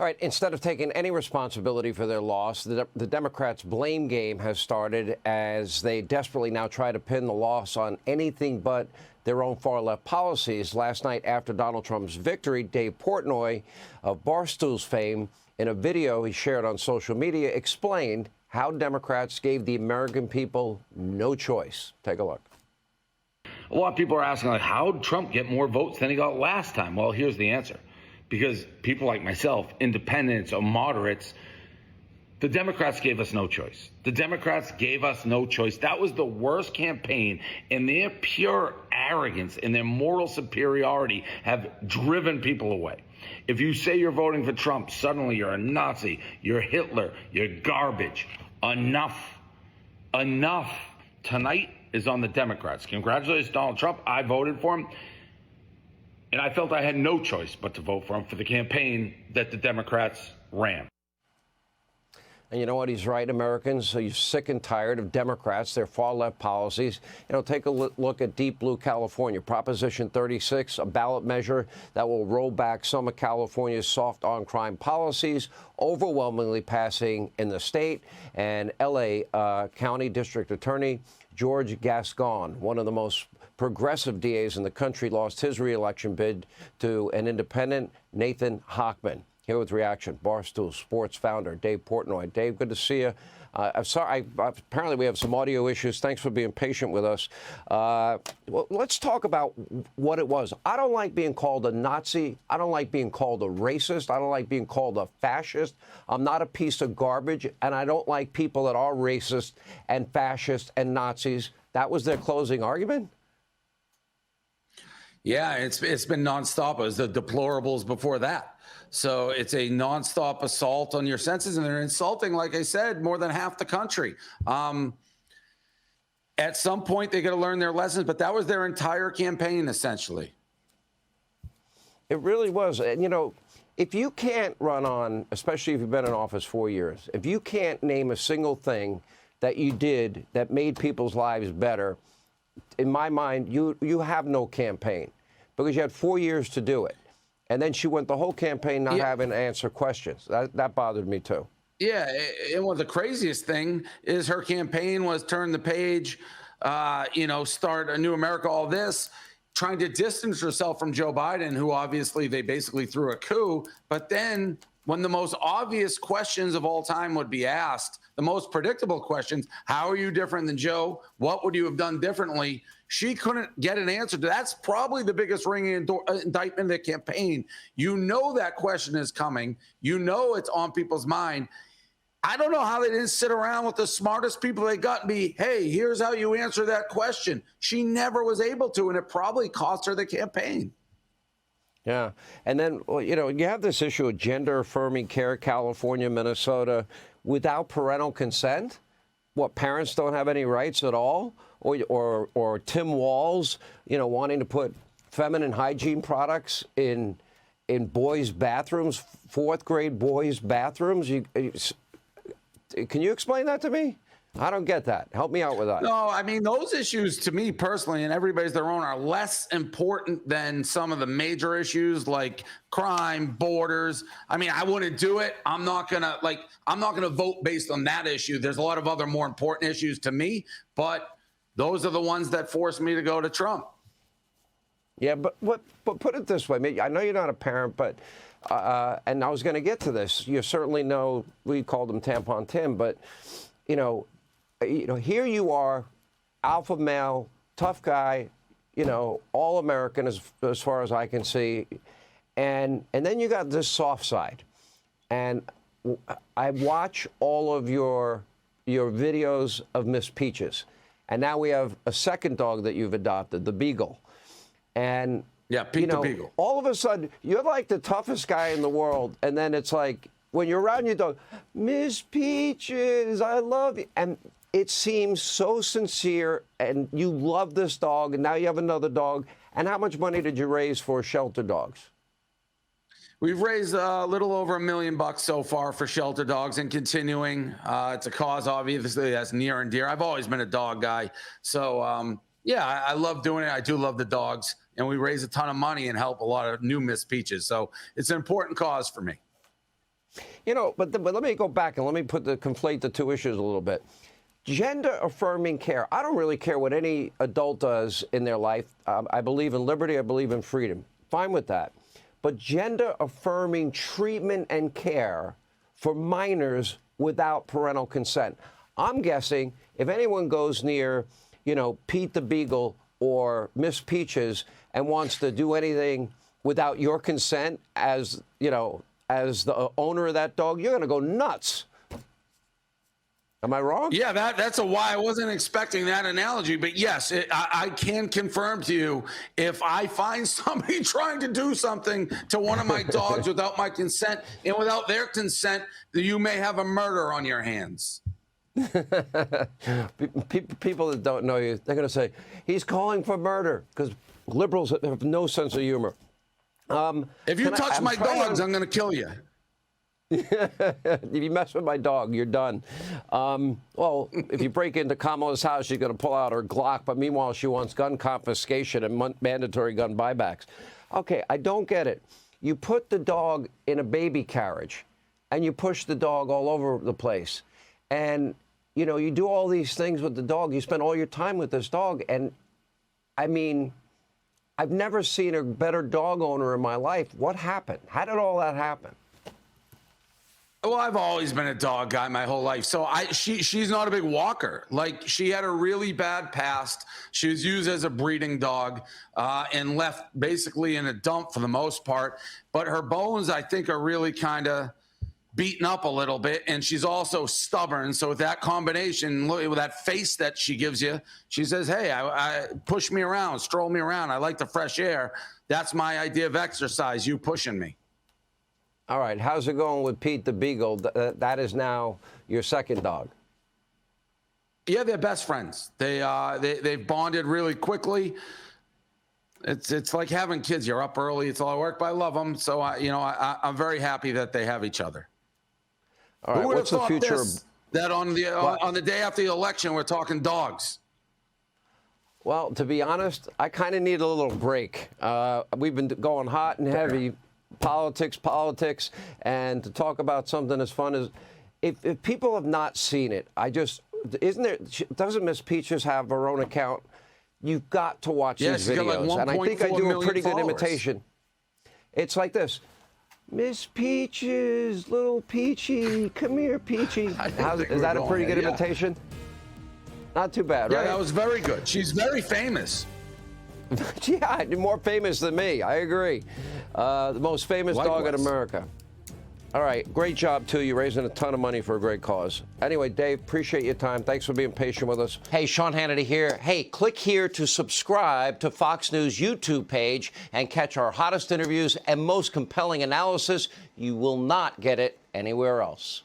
All right, instead of taking any responsibility for their loss, the Democrats' blame game has started as they desperately now try to pin the loss on anything but their own far-left policies. Last night, after Donald Trump's victory, Dave Portnoy of Barstool's fame, in a video he shared on social media, explained how Democrats gave the American people no choice. Take a look. A lot of people are asking, like, how did Trump get more votes than he got last time? Well, here's the answer. Because people like myself, independents or moderates, the Democrats gave us no choice. The Democrats gave us no choice. That was the worst campaign, and their pure arrogance and their moral superiority have driven people away. If you say you're voting for Trump, suddenly you're a Nazi, you're Hitler, you're garbage. Enough. Enough. Tonight is on the Democrats. Congratulations, Donald Trump. I voted for him. And I felt I had no choice but to vote for him for the campaign that the Democrats ran. And you know what? He's right, Americans. So you're sick and tired of Democrats, their far-left policies. You know, take a look at Deep Blue California. Proposition 36, a ballot measure that will roll back some of California's soft on-crime policies, overwhelmingly passing in the state. And L.A. County District Attorney George Gascon, one of the most progressive DAs in the country, lost his re-election bid to an independent, Nathan Hochman. Here with reaction, Barstool Sports founder Dave Portnoy. Dave, good to see you. I'm sorry, apparently we have some audio issues. Thanks for being patient with us. Well, let's talk about what it was. I don't like being called a Nazi. I don't like being called a racist. I don't like being called a fascist. I'm not a piece of garbage, and I don't like people that are racist and fascist and Nazis. That was their closing argument? Yeah, it's been nonstop. It was the deplorables before that. So it's a nonstop assault on your senses, and they're insulting, like I said, more than half the country. At some point, they got to learn their lessons, but that was their entire campaign, essentially. It really was. And, you know, if you can't run on, especially if you've been in office 4 years, if you can't name a single thing that you did that made people's lives better, in my mind, you have no campaign because you had 4 years to do it. And then she went the whole campaign not having to answer questions. That bothered me, too. Yeah, and well, the craziest thing is her campaign was turn the page, start a new America, all this, trying to distance herself from Joe Biden, who obviously they basically threw a coup. But then when the most obvious questions of all time would be asked, the most predictable questions, how are you different than Joe? What would you have done differently? She couldn't get an answer to. That's probably the biggest ringing indictment of the campaign. You know that question is coming. You know it's on people's mind. I don't know how they didn't sit around with the smartest people they got and be, hey, here's how you answer that question. She never was able to, and it probably cost her the campaign. Yeah. And then, you know, you have this issue of gender-affirming care, California, Minnesota, without parental consent. What, parents don't have any rights at all? Or Tim Walz, you know, wanting to put feminine hygiene products in boys' bathrooms, fourth grade boys' bathrooms. Can you explain that to me? I don't get that. Help me out with that. No, I mean, those issues to me personally, and everybody's their own, are less important than some of the major issues like crime, borders. I mean, I wouldn't do it. I'm not going to vote based on that issue. There's a lot of other more important issues to me, but those are the ones that forced me to go to Trump. Yeah, but put it this way. I know you're not a parent, but and I was going to get to this. You certainly know we called him Tampon Tim, but you know, here you are, alpha male, tough guy, you know, all American as far as I can see, and then you got this soft side, and I watch all of your videos of Miss Peaches. And now we have a second dog that you've adopted, the Beagle. And, Pete the Beagle. All of a sudden, you're like the toughest guy in the world. And then it's like, when you're around your dog, Miss Peaches, I love you. And it seems so sincere. And you love this dog. And now you have another dog. And how much money did you raise for shelter dogs? We've raised a little over $1 million so far for shelter dogs and continuing. It's a cause, obviously, that's near and dear. I've always been a dog guy. So, I love doing it. I do love the dogs. And we raise a ton of money and help a lot of new Miss Peaches. So it's an important cause for me. But let me go back and let me conflate the two issues a little bit. Gender affirming care. I don't really care what any adult does in their life. I believe in liberty. I believe in freedom. Fine with that. But gender affirming treatment and care for minors without parental consent. I'm guessing if anyone goes near, Pete the Beagle or Miss Peaches and wants to do anything without your consent as the owner of that dog, you're going to go nuts. Am I wrong? Yeah, that's why I wasn't expecting that analogy. But yes, I can confirm to you, if I find somebody trying to do something to one of my dogs without my consent and without their consent, you may have a murder on your hands. People that don't know you, they're going to say, he's calling for murder, because liberals have no sense of humor. If you touch my dogs, I'm going to kill you. If you mess with my dog, you're done. Well, if you break into Kamala's house, she's going to pull out her Glock. But meanwhile, she wants gun confiscation and mandatory gun buybacks. Okay, I don't get it. You put the dog in a baby carriage and you push the dog all over the place. And, you do all these things with the dog. You spend all your time with this dog. And, I mean, I've never seen a better dog owner in my life. What happened? How did all that happen? Well, I've always been a dog guy my whole life. So she's not a big walker. Like, she had a really bad past. She was used as a breeding dog and left basically in a dump for the most part. But her bones, I think, are really kind of beaten up a little bit. And she's also stubborn. So with that combination, look with that face that she gives you, she says, hey, I push me around, stroll me around. I like the fresh air. That's my idea of exercise, you pushing me. All right. How's it going with Pete the Beagle? That is now your second dog. Yeah, they're best friends. They've bonded really quickly. It's like having kids. You're up early. It's a lot of work, but I love them. So I'm very happy that they have each other. All right. What's the future? That on the day after the election, we're talking dogs. Well, to be honest, I kind of need a little break. We've been going hot and heavy. Politics, and to talk about something as fun as if people have not seen it, doesn't Miss Peaches have her own account? You've got to watch these videos, like and I think I do a pretty good followers. imitation. It's like this: Miss Peaches, little Peachy, come here, Peachy. Is that a pretty good imitation? Not too bad, right? Yeah, that was very good. She's very famous. Yeah, more famous than me. I agree. The most famous dog in America. All right. Great job, too. You're raising a ton of money for a great cause. Anyway, Dave, appreciate your time. Thanks for being patient with us. Hey, Sean Hannity here. Hey, click here to subscribe to Fox News YouTube page and catch our hottest interviews and most compelling analysis. You will not get it anywhere else.